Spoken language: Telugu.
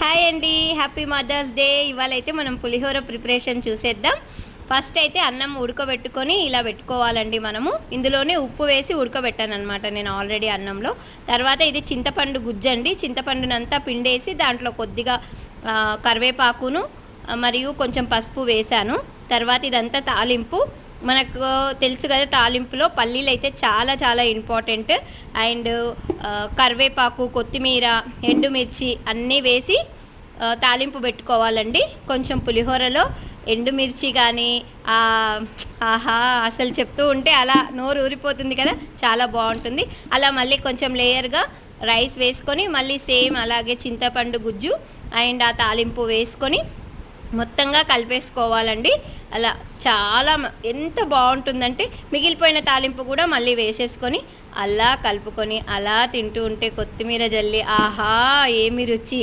హాయ్ అండి, హ్యాపీ మదర్స్ డే. ఇవాళ అయితే మనం పులిహోర ప్రిపరేషన్ చూసేద్దాం. ఫస్ట్ అయితే అన్నం ఉడకబెట్టుకొని ఇలా పెట్టుకోవాలండి. మనము ఇందులోనే ఉప్పు వేసి ఉడకబెట్టాను అనమాట నేను ఆల్రెడీ అన్నంలో. తర్వాత ఇది చింతపండు గుజ్జండి. చింతపండునంతా పిండేసి దాంట్లో కొద్దిగా కరివేపాకును మరియు కొంచెం పసుపు వేశాను. తర్వాత ఇదంతా తాలింపు. మనకు తెలుసు కదా, తాలింపులో పల్లీలు అయితే చాలా చాలా ఇంపార్టెంట్. అండ్ కరివేపాకు, కొత్తిమీర, ఎండుమిర్చి అన్నీ వేసి తాలింపు పెట్టుకోవాలండి. కొంచెం పులిహోరలో ఎండుమిర్చి కానీ ఆహా, అసలు చెప్తూ ఉంటే అలా నోరు ఊరిపోతుంది కదా, చాలా బాగుంటుంది. అలా మళ్ళీ కొంచెం లేయర్గా రైస్ వేసుకొని మళ్ళీ సేమ్ అలాగే చింతపండు గుజ్జు అండ్ ఆ తాలింపు వేసుకొని మొత్తంగా కలిపేసుకోవాలండి. అలా చాలా ఎంత బాగుంటుందంటే మిగిలిపోయిన తాలింపు కూడా మళ్ళీ వేసేసుకొని అలా కలుపుకొని అలా తింటూ ఉంటే కొత్తిమీర జల్లి, ఆహా ఏమి రుచి.